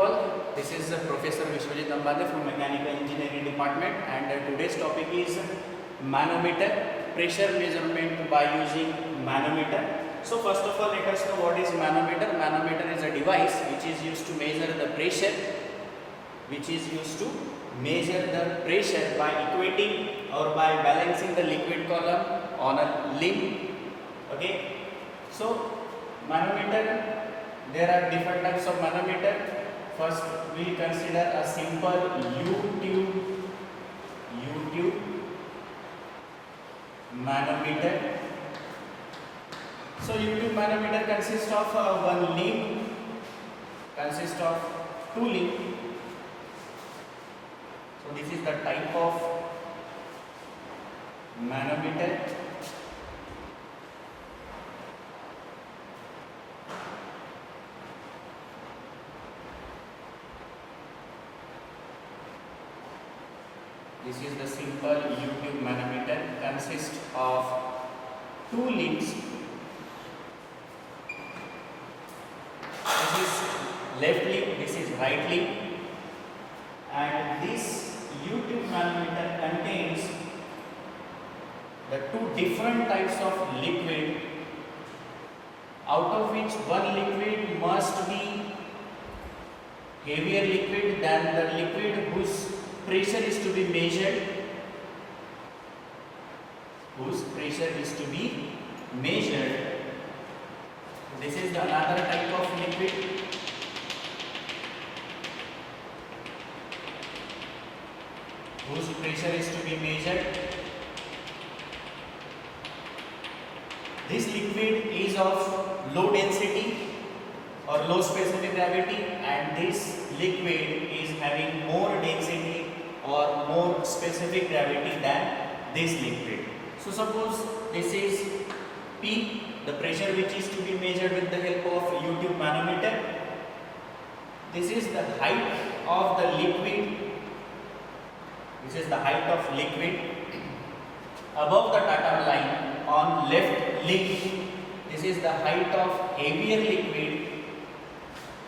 all, this is Professor Vishwajit Ambade from Mechanical Engineering Department, and today's topic is manometer, pressure measurement by using manometer. So first of all, let us know what is manometer. Manometer is a device which is used to measure the pressure, by equating or by balancing the liquid column on a limb. Okay, so manometer, there are different types of manometer. First we will consider a simple U-tube manometer. So U-tube manometer consists of one limb, consists of two limbs. So this is the type of manometer. This is the simple U-tube manometer, consists of two limbs. This is left limb, this is right limb, and this U-tube manometer contains the two different types of liquid, out of which one liquid must be heavier liquid than the liquid whose pressure is to be measured, This is another type of liquid. Whose pressure is to be measured. This liquid is of low density or low specific gravity, and this liquid is having more density or more specific gravity than this liquid. So suppose this is P, the pressure which is to be measured with the help of U-tube manometer. This is the height of the liquid. Above the datum line on left limb. This is the height of heavier liquid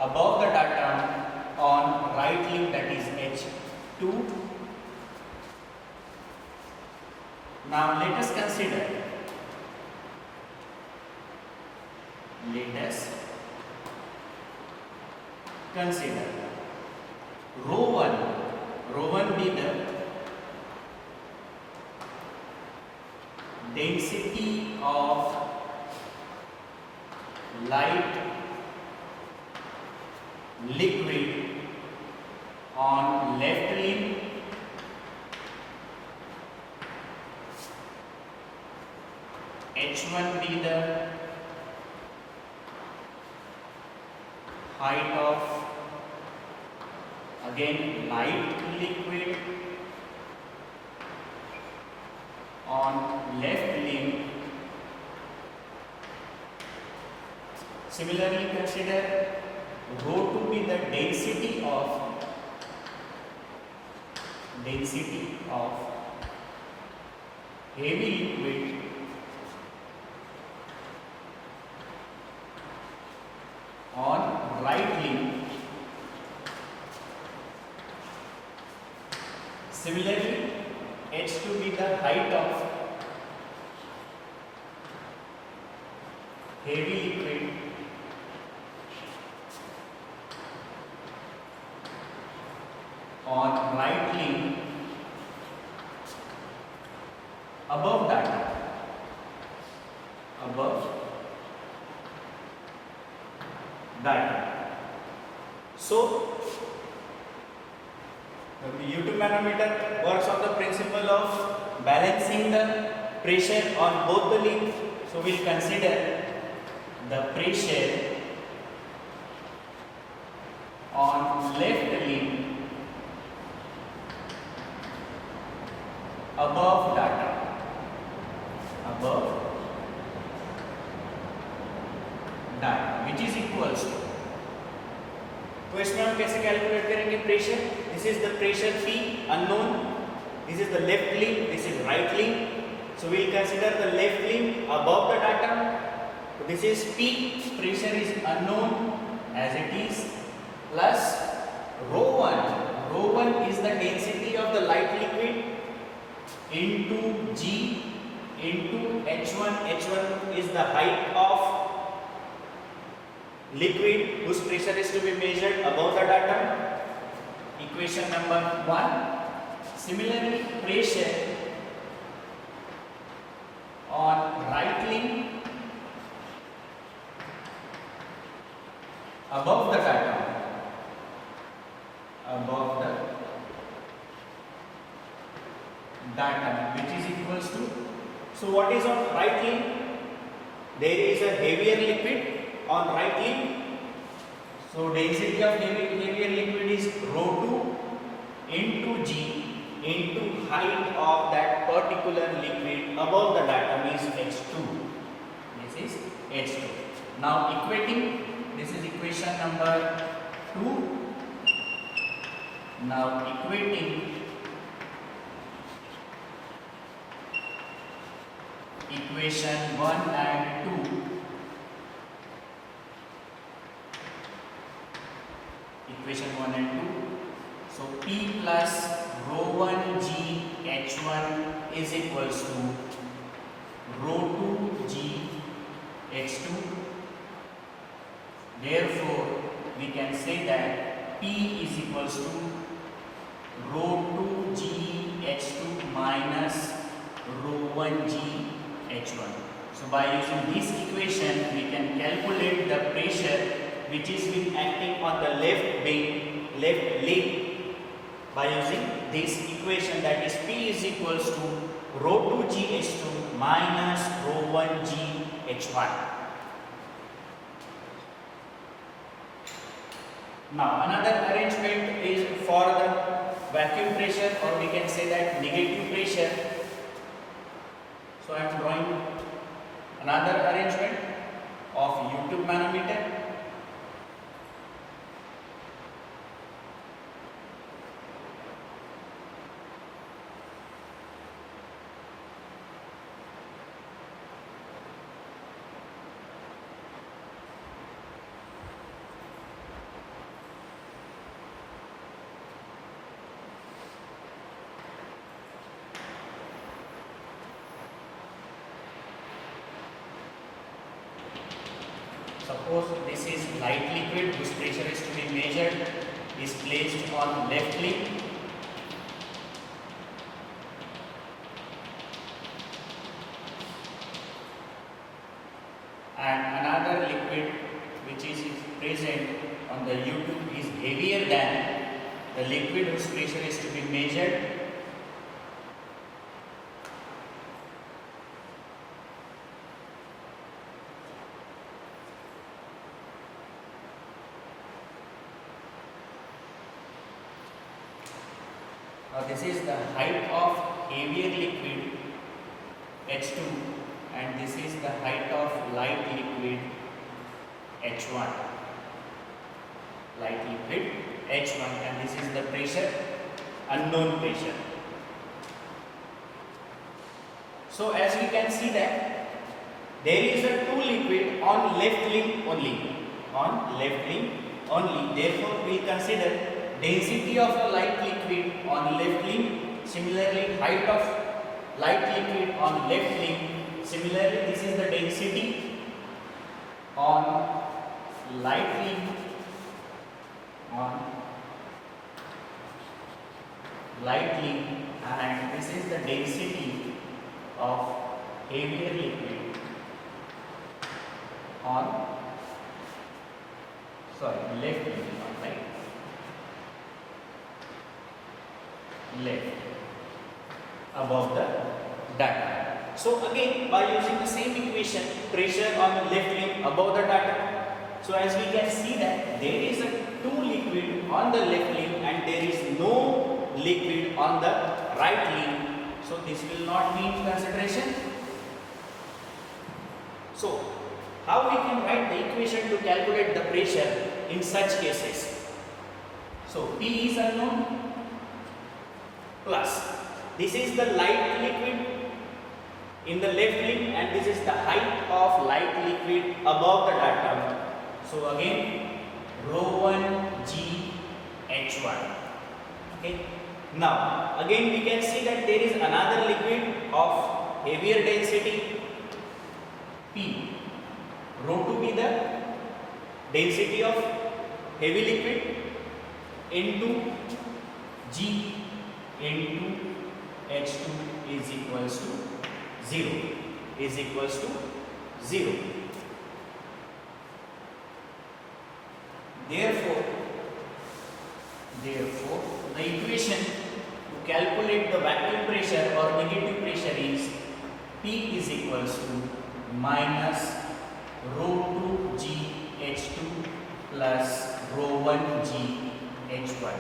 above the datum on right limb, that is H2. Now let us consider rho 1 be the density of light liquid on left limb, H1 be the height of again light liquid on left limb. Similarly, consider rho 2 be the density of heavy liquid on right limb. Similarly, H2 be the height of heavy liquid on right limb above that. So the U-tube manometer works on the principle of balancing the pressure on both the limbs. So we will consider the pressure on left limb above datum, which is equals to, तो इसमें हम कैसे calculate करेंगे pressure. This is the pressure P unknown, this is the left limb, this is right limb. So we will consider the left limb above the datum. So this is P, pressure is unknown as it is, plus into G into H1. H1 is the height of liquid whose pressure is to be measured above the datum. Equation number 1. Similarly, pressure on right limb above the datum, which is equals to, so what is on right limb? There is a heavier liquid on right limb. So density of heavier liquid is ρ2 into G into height of that particular liquid above the datum is H2. This is H2. Now equating, this is equation number 2. Now equating equation 1 and 2. Equation 1 and 2. So P plus ρ1 G H1 is equals to ρ2 G H2. Therefore, we can say that P is equals to ρ2 G H2 minus ρ1 G H1. So by using this equation, we can calculate the pressure which is been acting on the left limb by using this equation, that is P is equals to ρ2 G H2 minus ρ1 G H1. Now another arrangement is for the vacuum pressure, or we can say that negative pressure. So I am drawing another arrangement of U-tube manometer. Suppose this is light liquid whose pressure is to be measured, is placed on left limb. And another liquid which is present on the U-tube is heavier than the liquid whose pressure is to be measured. Now this is the height of heavier liquid H2 and this is the height of light liquid H1. Light liquid H1, and this is the pressure, unknown pressure. So as we can see that there is a two liquid on left limb only. Therefore we consider density of a light liquid on left limb, similarly height of light liquid on left limb, similarly this is the density on light limb and this is the density of heavier liquid on left limb, right? Left above the datum. So again, by using the same equation, pressure on the left limb above the datum. So as we can see that there is a two liquid on the left limb and there is no liquid on the right limb. So this will not be in consideration. So how we can write the equation to calculate the pressure in such cases? So P is unknown plus this is the light liquid in the left limb and this is the height of light liquid above the datum. So again ρ1 G H1. Okay. Now, again we can see that there is another liquid of heavier density P. Rho to be the density of heavy liquid into G into H2 is equals to 0. Is equals to 0. Therefore, the equation to calculate the vacuum pressure or negative pressure is P is equals to minus rho 2 G H2 plus rho 1 G H1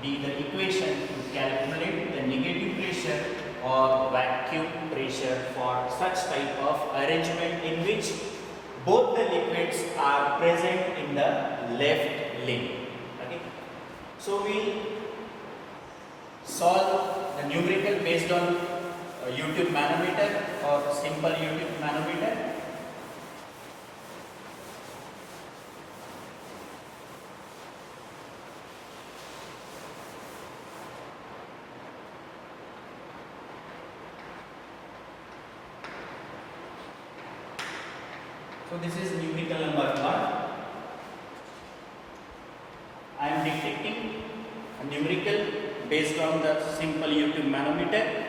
be the equation to calculate the negative pressure or vacuum pressure for such type of arrangement in which both the liquids are present in the left limb. Okay. So we solve the numerical based on U-tube manometer or simple U-tube manometer. So this is numerical number 1. I am detecting a numerical based on the simple U-tube manometer.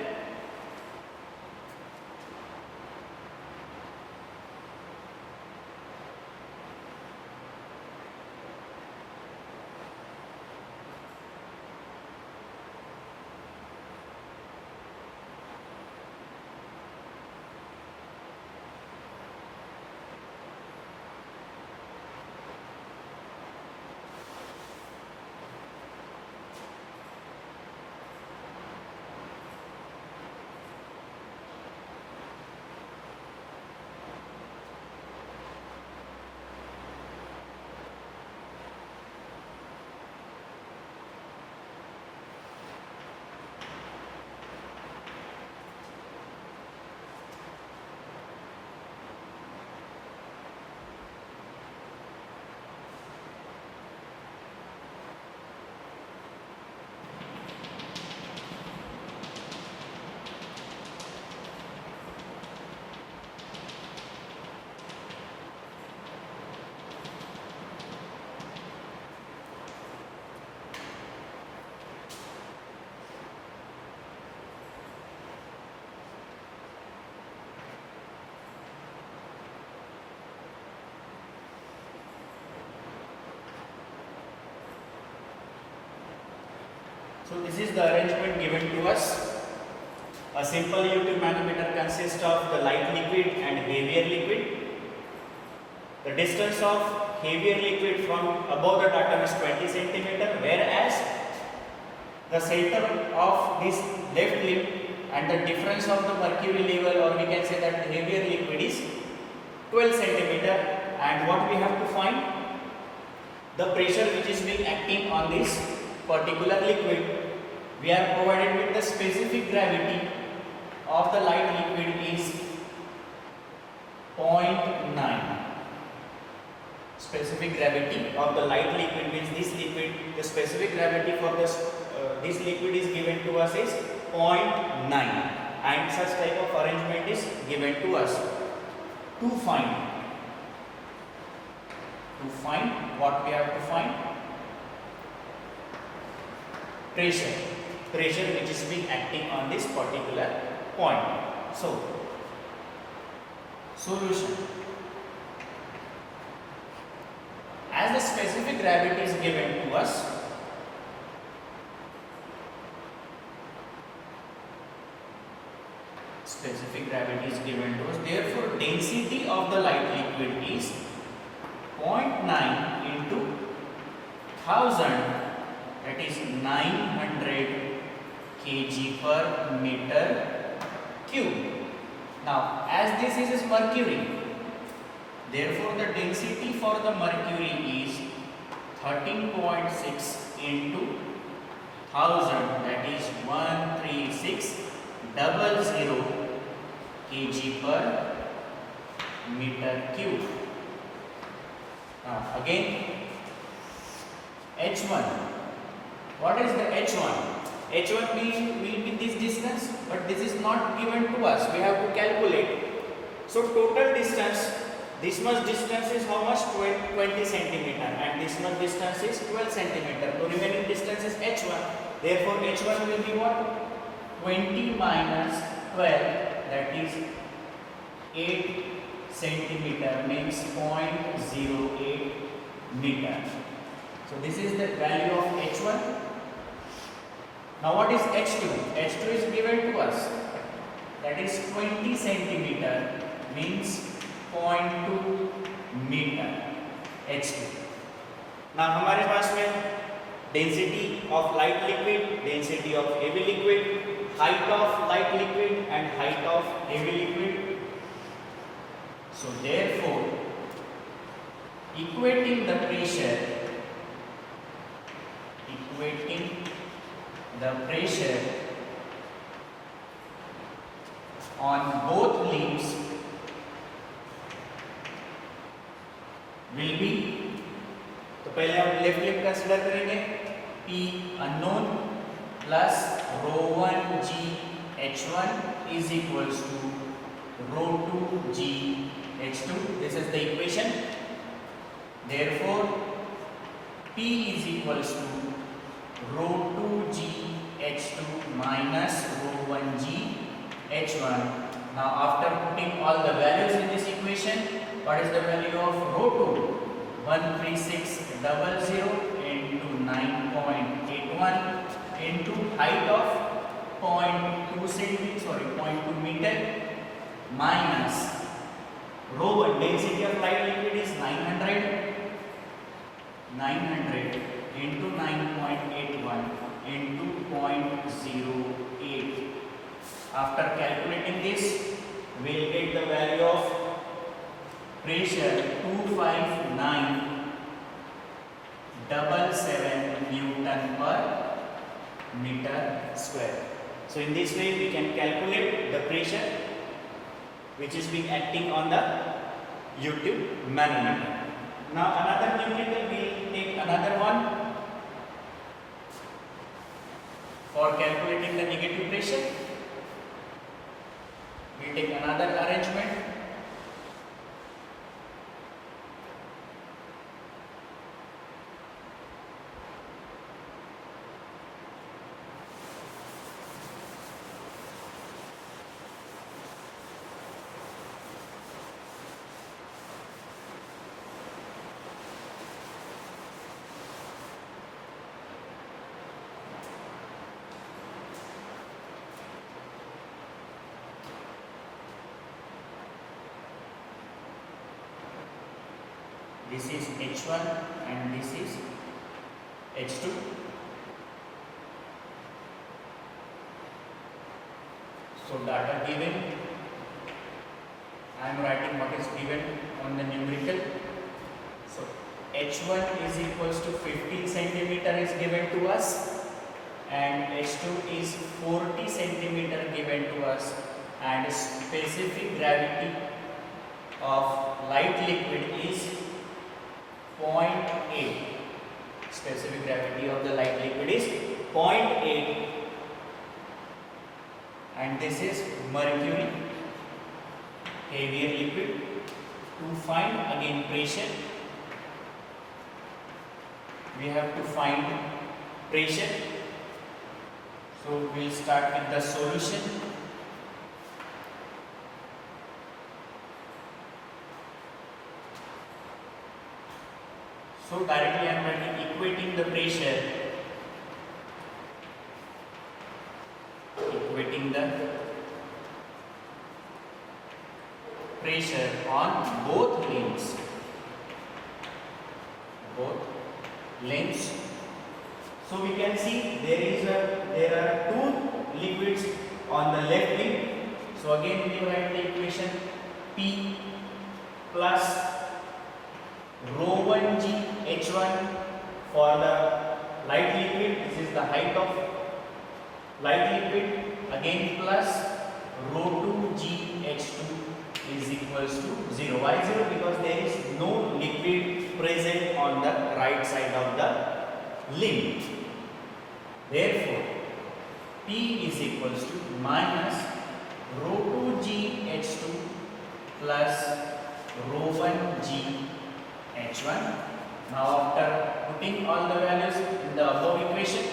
So this is the arrangement given to us. A simple U-tube manometer consists of the light liquid and heavier liquid. The distance of heavier liquid from above the datum is 20 cm, whereas the center of this left limb and the difference of the mercury level, or we can say that the heavier liquid, is 12 cm. And what we have to find? The pressure which is being acting on this particular liquid. We are provided with the specific gravity of the light liquid is 0.9. Specific gravity of the light liquid means this liquid, the specific gravity for this liquid is given to us is 0.9, and such type of arrangement is given to us. To find what we have to find? Pressure which is being acting on this particular point. So, solution. As the specific gravity is given to us, therefore density of the light liquid is 0.9 into 1000, that is 900 kg per meter cube. Now, as this is mercury, therefore the density for the mercury is 13.6 into 1000, that is 13600 kg per meter cube. Now again, H1. What is the H1? H1 will be this distance, but this is not given to us. We have to calculate. So total distance, this much distance is how much? 20 centimeter, and this much distance is 12 centimeter. So remaining distance is H1. Therefore H1 will be what? 20 minus 12, that is 8 centimeter, means 0.08 meter. So this is the value of H1. Now what is H2? H2 is given to us, that is 20 centimeter, means 0.2 meter H2. Now हमारे पास में density of light liquid, density of heavy liquid, height of light liquid and height of heavy liquid. So therefore, equating the pressure on both limbs will be, तो पहले हम left limb consider करेंगे, P unknown plus ρ1 G H1 is equals to ρ2 G H2. This is the equation. Therefore P is equals to ρ2 G H2 minus ρ1 G H1. Now after putting all the values in this equation, what is the value of ρ2? 13600 into 9.81 into height of 0.2 meter minus ρ1, density of light liquid is 900 into 9.81 into 0.08. After calculating this, we will get the value of pressure 25977 Newton per meter square. So in this way we can calculate the pressure which is being acting on the U-tube manometer. Now another numerical, we will take another one for calculating the negative pressure. We will take another arrangement. This is H1 and this is H2. So data given, I am writing what is given on the numerical. So H1 is equals to 15 centimeter is given to us, and H2 is 40 centimeter given to us, and specific gravity of light liquid is 0.8. Specific gravity of the light liquid is 0.8, and this is mercury, heavier liquid. To find again pressure, we have to find pressure. So we will start with the solution. So directly I am writing equating the pressure, on both limbs. So we can see there are two liquids on the left limb. So again we write the equation P plus ρ1 G H1 for the light liquid. This is the height of light liquid. Again plus ρ2 G H2 is equals to 0. Why 0? Because there is no liquid present on the right side of the limb. Therefore P is equals to minus rho 2 g H2 plus rho 1 g H1. Now after putting all the values in the above equation,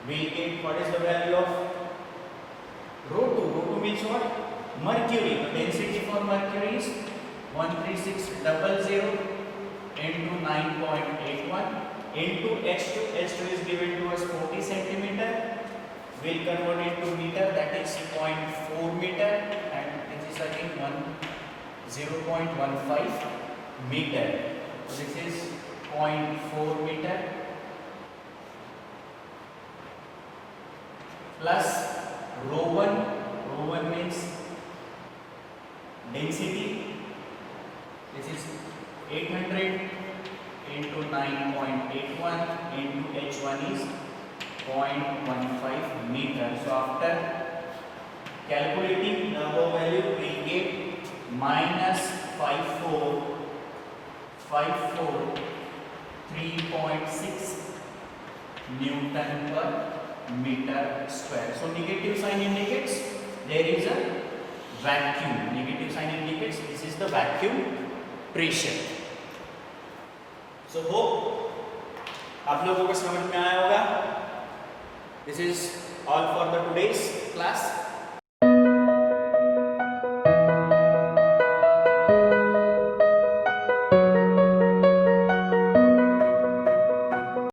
we'll get what is the value of rho 2. Rho 2 means what? Mercury. The density for mercury is 13600 into 9.81 into H2. H2 is given to us 40 centimeter. We'll convert it to meter, that is 0.4 meter, and this is again 0.15 meter. So this is 0.4 meter plus rho 1. Rho 1 means density. This is 800 into 9.81 into H1 is 0.15 meter. So after calculating the above value, we get minus 3.6 Newton per meter square. So negative sign indicates there is a vacuum. Negative sign indicates this is the vacuum pressure. So hope आप लोगों को समझ में आया होगा. This is all for the today's class.